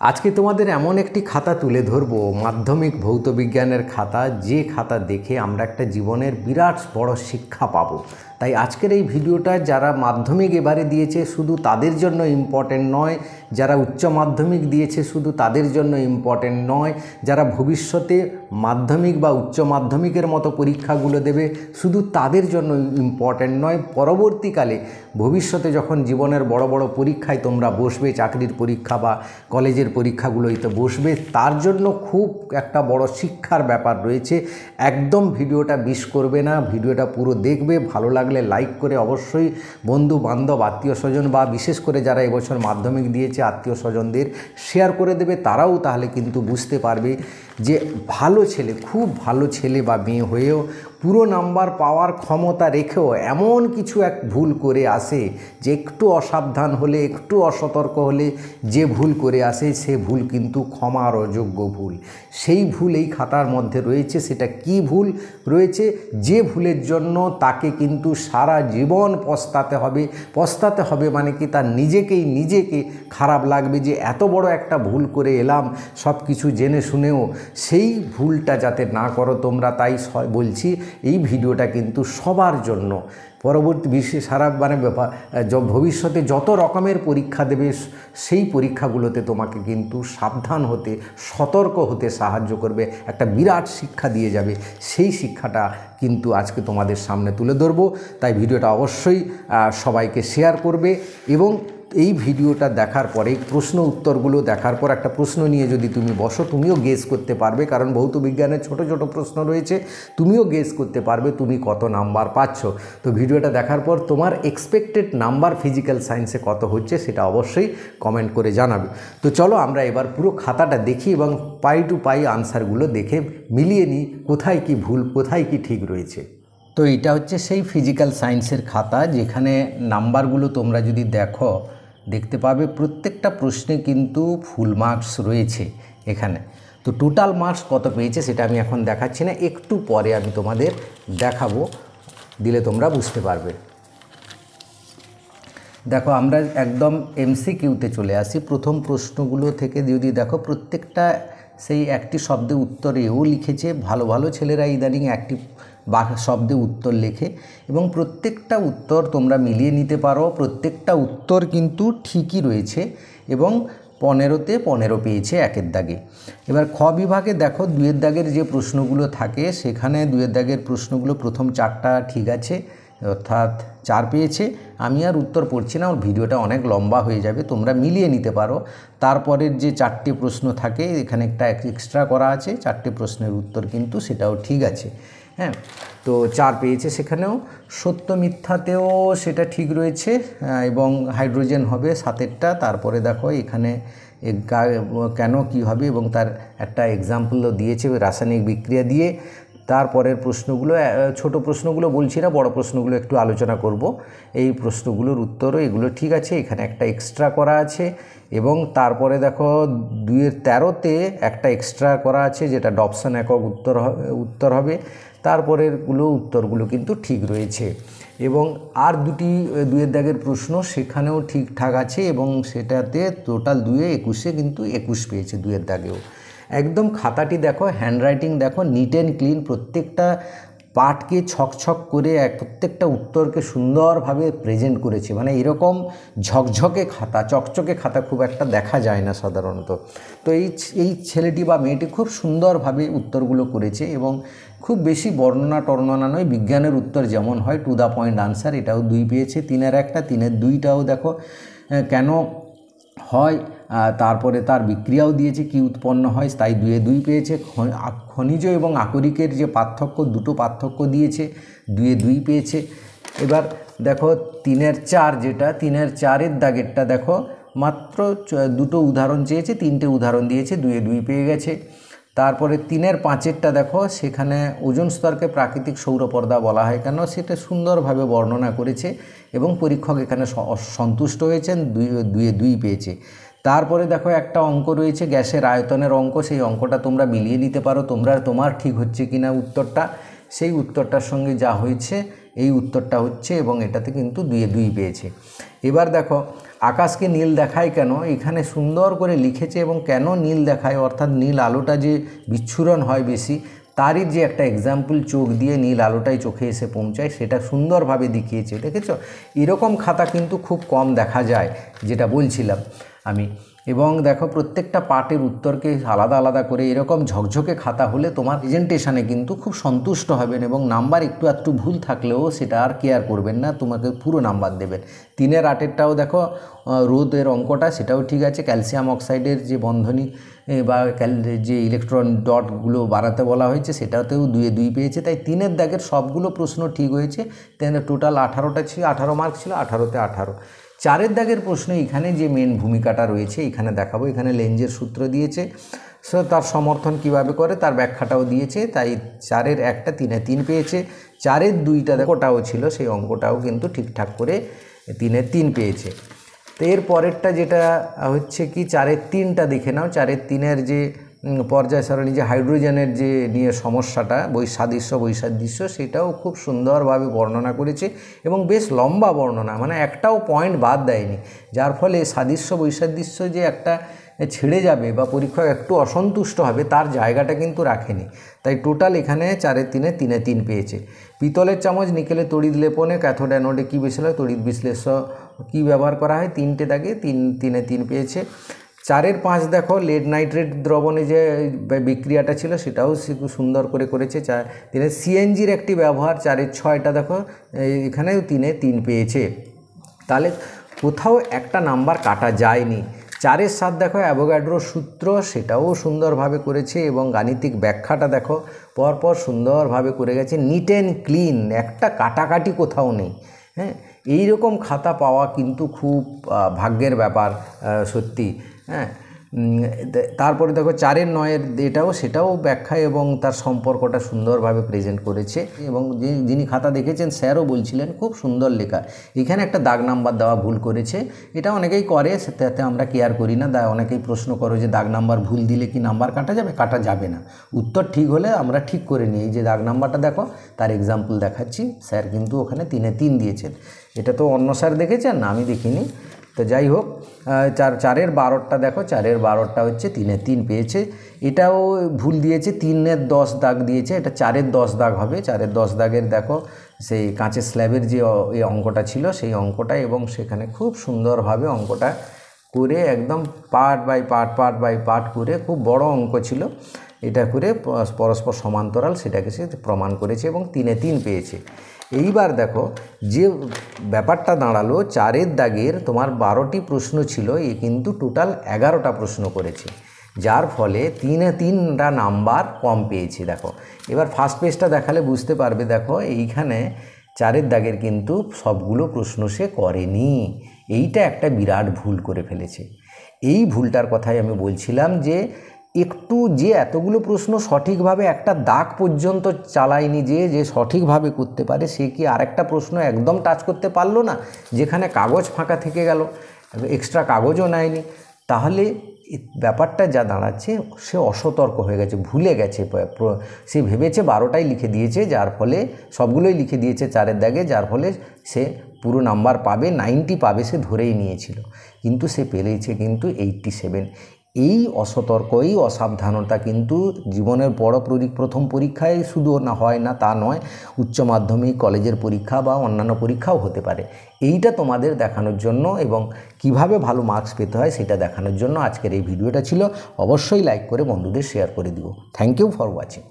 আজকে তোমাদের এমন একটি খাতা তুলে ধরব, মাধ্যমিক ভৌত বিজ্ঞানের খাতা, যে খাতা দেখে আমরা একটা জীবনের বিরাট বড় শিক্ষা পাবো। তাই আজকের এই ভিডিওটা যারা মাধ্যমিক এবারে দিয়েছে শুধু তাদের জন্য ইম্পর্টেন্ট নয়, যারা উচ্চ মাধ্যমিক দিয়েছে শুধু তাদের জন্য ইম্পর্টেন্ট নয়, যারা ভবিষ্যতে মাধ্যমিক বা উচ্চ মাধ্যমিকের মতো পরীক্ষাগুলো দেবে শুধু তাদের জন্য ইম্পর্টেন্ট নয়, পরবর্তীকালে ভবিষ্যতে যখন জীবনের বড় বড় পরীক্ষায় তোমরা বসবে, চাকরির পরীক্ষা বা কলেজের পরীক্ষাগুলোতে বসবে, তার জন্য খুব একটা বড় শিক্ষার ব্যাপার রয়েছে। একদম ভিডিওটা মিস করবে না, ভিডিওটা পুরো দেখবে। ভালো লাগলে লাইক করে অবশ্যই বন্ধু বান্ধব, আত্মীয় স্বজন বা বিশেষ করে যারা এবছর মাধ্যমিক দিয়েছে আত্মীয় স্বজনদের শেয়ার করে দেবে। তারাও তাহলে কিন্তু বুঝতে পারবে যে ভালো ছেলে, খুব ভালো ছেলে বা মেয়ে হয়েও পুরো নাম্বার পাওয়ার ক্ষমতা রেখেও এমন কিছু এক ভুল করে আসে যে একটু অসাবধান হলে, একটু অসতর্ক হলে যে ভুল করে আসে সে ভুল কিন্তু ক্ষমার অযোগ্য ভুল। সেই ভুল এই খাতার মধ্যে রয়েছে। সেটা কি ভুল রয়েছে? যে ভুলের জন্য তাকে কিন্তু সারা জীবন পস্তাতে হবে মানে কি, তার নিজেকে খারাপ লাগবে যে এত বড় একটা ভুল করে এলাম সব কিছু জেনে শুনেও। সেই ভুলটা যাতে না করো তোমরা, তাই বলছি এই ভিডিওটা কিন্তু সবার জন্য। পরবর্তী সারা ভবিষ্যতে যত রকমের পরীক্ষা দেবে সেই পরীক্ষাগুলোতে তোমাকে কিন্তু সাবধান হতে, সতর্ক হতে সাহায্য করবে, একটা বিরাট শিক্ষা দিয়ে যাবে। সেই শিক্ষাটা কিন্তু আজকে তোমাদের সামনে তুলে ধরবো। তাই ভিডিওটা অবশ্যই সবাইকে শেয়ার করবে এবং এই ভিডিওটা দেখার পরে প্রশ্ন উত্তরগুলো দেখার পর একটা প্রশ্ন নিয়ে যদি তুমি বসো, তুমিও গেস করতে পারবে, কারণ ভৌত বিজ্ঞানের ছোট ছোট প্রশ্ন রয়েছে, তুমিও গেস করতে পারবে তুমি কত নাম্বার পাচ্ছ। তো ভিডিওটা দেখার পর তোমার এক্সপেক্টেড নাম্বার ফিজিক্যাল সায়েন্সে কত হচ্ছে সেটা অবশ্যই কমেন্ট করে জানাবে। তো চলো আমরা এবার পুরো খাতাটা দেখি এবং পাই টু পাই আনসারগুলো দেখে মিলিয়ে নিই কোথায় কি ভুল, কোথায় কি ঠিক রয়েছে। তো এটা হচ্ছে সেই ফিজিক্যাল সায়েন্সের খাতা, যেখানে নাম্বারগুলো তোমরা যদি দেখতে পাবে প্রত্যেকটা প্রশ্নে কিন্তু ফুল মার্কস রয়েছে এখানে। তো টোটাল মার্কস কত পেয়েছে সেটা আমি এখন দেখাচ্ছি না, একটু পরে আমি তোমাদের দেখাবো, দিলে তোমরা বুঝতে পারবে। দেখো আমরা একদম এমসিকিউতে চলে আসি। প্রথম প্রশ্নগুলো থেকে যদি দেখো, প্রত্যেকটা সেই একটি শব্দে উত্তর এও লিখেছে। ভালো ভালো ছেলেরা ইদানিং একটি শব্দে উত্তর লেখে এবং প্রত্যেকটা উত্তর তোমরা মিলিয়ে নিতে পারো। প্রত্যেকটা উত্তর কিন্তু ঠিকই রয়েছে এবং 15তে 15 পেয়েছে একের দাগে। এবার খ বিভাগে দেখো, 2-এর দাগের যে প্রশ্নগুলো থাকে সেখানে 2-এর দাগের প্রশ্নগুলো প্রথম 4টা ঠিক আছে, অর্থাৎ 4 পেয়েছে। আমি আর উত্তর পড়ছি না, ওর ভিডিওটা অনেক লম্বা হয়ে যাবে, তোমরা মিলিয়ে নিতে পারো। তারপরের যে 4টে প্রশ্ন থাকে এখানে একটা এক্সট্রা করা আছে, 4টে প্রশ্নের উত্তর কিন্তু সেটাও ঠিক আছে। হ্যাঁ, তো 4 পেয়েছে সেখানেও। সত্য মিথ্যাতেও সেটা ঠিক রয়েছে এবং হাইড্রোজেন হবে 7এরটা। তারপরে দেখো এখানে কেন কি হবে এবং তার একটা এক্সাম্পলও দিয়েছে রাসায়নিক বিক্রিয়া দিয়ে। তারপরের প্রশ্নগুলো, ছোট প্রশ্নগুলো বলছি না, বড় প্রশ্নগুলো একটু আলোচনা করব। এই প্রশ্নগুলোর উত্তরও এগুলো ঠিক আছে, এখানে একটা এক্সট্রা করা আছে। এবং তারপরে দেখো 2-এর 13তে একটা এক্সট্রা করা আছে, যেটা ডপসন একক উত্তর হবে। তারপরের উত্তরগুলো কিন্তু ঠিক রয়েছে এবং আর 2-এর দাগের প্রশ্ন সেখানেও ঠিকঠাক আছে এবং সেটাতে টোটাল 2-এ 21-এ কিন্তু 21 পেয়েছে 2-এর দাগেও। একদম খাতাটি দেখো, হ্যান্ডরাইটিং দেখো, নিট অ্যান্ড ক্লিন, প্রত্যেকটা পাঠকে ছকছক করে প্রত্যেকটা উত্তরকে সুন্দরভাবে প্রেজেন্ট করেছে। মানে এরকম ঝকঝকে খাতা, চকচকে খাতা খুব একটা দেখা যায় না সাধারণত। তো এই ছেলেটি বা মেয়েটি খুব সুন্দরভাবে উত্তরগুলো করেছে এবং খুব বেশি বর্ণনা নয়, বিজ্ঞানের উত্তর যেমন হয় টু দ্য পয়েন্ট আনসার, এটাও 2 পেয়েছে। 3-এর একটা, 3-এর 2টাও দেখো কেন হয়, তারপরে তার বিক্রিয়াও দিয়েছে কি উৎপন্ন হয়, তাই 2-এ 2 পেয়েছে। খনিজ এবং আকরিকের যে পার্থক্য, দুটো পার্থক্য দিয়েছে, 2-এ 2 পেয়েছে। এবার দেখো 3-এর 4, যেটা 3-এর 4-এর দাগেরটা দেখো, মাত্র 2টো উদাহরণ চেয়েছে, 3টে উদাহরণ দিয়েছে, 2-এ 2 পেয়ে গেছে। তারপরে 3-এর 5-এরটা দেখো, সেখানে ওজোন স্তরকে প্রাকৃতিক সৌরপর্দা বলা হয় কেন সেটা সুন্দরভাবে বর্ণনা করেছে এবং পরীক্ষক এখানে সন্তুষ্ট হয়েছেন, 2-এ 2 পেয়েছে। তারপরে দেখো একটা অঙ্ক রয়েছে গ্যাসের আয়তনের অঙ্ক, সেই অঙ্কটা তোমরা মিলিয়ে নিতে পারো তোমার ঠিক হচ্ছে কিনা উত্তরটা, সেই উত্তরটার সঙ্গে যা হয়েছে এই উত্তরটা হচ্ছে এবং এটাতে কিন্তু 2-এ 2 পেয়েছে। এবার দেখো আকাশকে নীল দেখায় কেন, এখানে সুন্দর করে লিখেছে এবং কেন নীল দেখায়, অর্থাৎ নীল আলোটা যে বিচ্ছুরণ হয় বেশি, তারই যে একটা এক্সাম্পল চোখ দিয়ে নীল আলোটাই চোখে এসে পৌঁছায়, সেটা সুন্দরভাবে দেখিয়েছে। দেখেছো, এরকম খাতা কিন্তু খুব কম দেখা যায়, যেটা বলছিলাম আমি। এবং দেখো প্রত্যেকটা পার্টের উত্তরকে আলাদা আলাদা করে এরকম ঝকঝকে খাতা হলে তোমার প্রেজেন্টেশনে কিন্তু খুব সন্তুষ্ট হবেন, এবং নাম্বার একটু ভুল থাকলেও সেটা আর কেয়ার করবেন না, তোমাকে পুরো নাম্বার দেবেন। 3-এর 8-এরটাও দেখো, রোদের অঙ্কটা সেটাও ঠিক আছে, ক্যালসিয়াম অক্সাইডের যে বন্ধনী বা যে ইলেকট্রন ডটগুলো বানাতে বলা হয়েছে সেটাতেও 2-এ 2 পেয়েছে। তাই 3-এর দাগের সবগুলো প্রশ্ন ঠিক হয়েছে। টোটাল 18টা ছিল, 18 মার্ক ছিল, 18তে 18। 4-এর দাগের প্রশ্ন এখানে যে মেন ভূমিকাটা রয়েছে এখানে দেখাবো। এখানে লেঞ্জের সূত্র দিয়েছে, সো তার সমর্থন কিভাবে করে তার ব্যাখ্যাটাও দিয়েছে। তাই 4-এর 1টা 3-এ 3 পেয়েছে। 4-এর 2টা অঙ্কটাও ছিল, সেই অঙ্কটাও কিন্তু ঠিকঠাক করে 3-এ 3 পেয়েছে। তো এর পরেরটা যেটা হচ্ছে কি 4-এর 3টা দেখে নাও। 4-এর 3-এর যে পর্যায় সারণী, যে হাইড্রোজেনের যে নিয়ে সমস্যাটা, বৈসাদৃশ্য, সেটাও খুব সুন্দরভাবে বর্ণনা করেছে এবং বেশ লম্বা বর্ণনা, মানে একটাও পয়েন্ট বাদ দেয়নি, যার ফলে সাদৃশ্য বৈসাদৃশ্য যে একটা ছেড়ে যাবে বা পরীক্ষক একটু অসন্তুষ্ট হবে তার জায়গাটা কিন্তু রাখেনি। তাই টোটাল এখানে 4-এর 3-এ 3-এ 3 পেয়েছে। পিতলের চামচ নিকেলে তড়িৎ লেপনে ক্যাথোড অ্যানোডে কী বেশি হয়, তড়িৎ বিশ্লেষ্য কী ব্যবহার করা হয়, 3টে দাগে 3-এ 3 পেয়েছে। 4-এর 5 দেখো, লেড নাইট্রেট দ্রবণে যে বিক্রিয়াটা ছিল সেটাও সুন্দর করে করেছে। 3-এর সিএনজির একটি ব্যবহার। 4-এর 6টা দেখো, এখানেও 3-এ 3 পেয়েছে। তাহলে কোথাও একটা নাম্বার কাটা যায়নি। 4-এর 7 দেখো, অ্যাভোগাড্রোর সূত্র, সেটাও সুন্দরভাবে করেছে এবং গাণিতিক ব্যাখ্যাটা দেখো পরপর সুন্দরভাবে করে গেছে, নিট অ্যান্ড ক্লিন, একটা কাটাকাটি কোথাও নেই। হ্যাঁ, এই রকম খাতা পাওয়া কিন্তু খুব ভাগ্যের ব্যাপার সত্যি। হ্যাঁ, তারপরে দেখো 4-এর 9-এর সেটাও ব্যাখ্যা এবং তার সম্পর্কটা সুন্দরভাবে প্রেজেন্ট করেছে, এবং যিনি খাতা দেখেছেন স্যারও বলছিলেন খুব সুন্দর লেখা। এখানে একটা দাগ নাম্বার দেওয়া ভুল করেছে, এটা অনেকেই করে, তাতে আমরা কেয়ার করি না। অনেকেই প্রশ্ন করো যে দাগ নাম্বার ভুল দিলে কি নাম্বার কাটা যাবে? কাটা যাবে না, উত্তর ঠিক হলে আমরা ঠিক করে নিই। এই যে দাগ নাম্বারটা দেখো, তার এক্সাম্পল দেখাচ্ছি। স্যার কিন্তু ওখানে 3-এ 3 দিয়েছেন, এটা তো অন্য স্যার দেখেছেন, আমি দেখিনি। তো যাই হোক, 4-এর 12টা দেখো, 4-এর 12টা হচ্ছে 3-এ 3 পেয়েছে। এটাও ভুল দিয়েছে, 3-এর 10 দাগ দিয়েছে, এটা 4-এর 10 দাগ হবে। 4-এর 10 দাগের দেখো সেই কাঁচের স্ল্যাবের যে এই অঙ্কটা ছিল সেই অঙ্কটা, এবং সেখানে খুব সুন্দরভাবে অঙ্কটা করে একদম পার্ট বাই পার্ট করে, খুব বড় অঙ্ক ছিল, এটা করে পরস্পর সমান্তরাল সেটাকে সে প্রমাণ করেছে এবং 3-এ 3 পেয়েছে। এইবার দেখো যে ব্যাপারটা দাঁড়ালো, 4-এর দাগের তোমার 12টি প্রশ্ন ছিল, এ কিন্তু টোটাল 11টা প্রশ্ন করেছে, যার ফলে 3-এ 3টা নাম্বার কম পেয়েছে। দেখো এবার ফার্স্ট পেজটা দেখালে বুঝতে পারবে। দেখো এইখানে 4-এর দাগের কিন্তু সবগুলো প্রশ্ন সে করেনি, এইটা একটা বিরাট ভুল করে ফেলেছে। এই ভুলটার কথাই আমি বলছিলাম, যে যে এতগুলো প্রশ্ন সঠিকভাবে একটা দাগ পর্যন্ত চালায়নি, যে সঠিকভাবে করতে পারে, সে কি আরেকটা প্রশ্ন একদম টাচ করতে পারলো না, যেখানে কাগজ ফাঁকা থেকে গেল, এক্সট্রা কাগজও নেয়নি। তাহলে ব্যাপারটা যা দাঁড়াচ্ছে, সে অসতর্ক হয়ে গেছে, ভুলে গেছে। সে ভেবেছে 12টাই লিখে দিয়েছে, যার ফলে সবগুলোই লিখে দিয়েছে 4-এর দাগে, যার ফলে সে পুরো নাম্বার পাবে, 90 পাবে, সে ধরেই নিয়েছিল, কিন্তু সে পেয়েছে কিন্তু 87। এই অসতর্ক, এই অসাবধানতা কিন্তু জীবনের প্রথম পরীক্ষায় শুধু হয় না তা নয়, উচ্চ মাধ্যমিক, কলেজের পরীক্ষা বা অন্যান্য পরীক্ষাও হতে পারে। এইটা তোমাদের দেখানোর জন্য এবং কিভাবে ভালো মার্কস পেতে হয় সেটা দেখানোর জন্য আজকের এই ভিডিওটা ছিল। অবশ্যই লাইক করে বন্ধুদের শেয়ার করে দিও। Thank you for watching.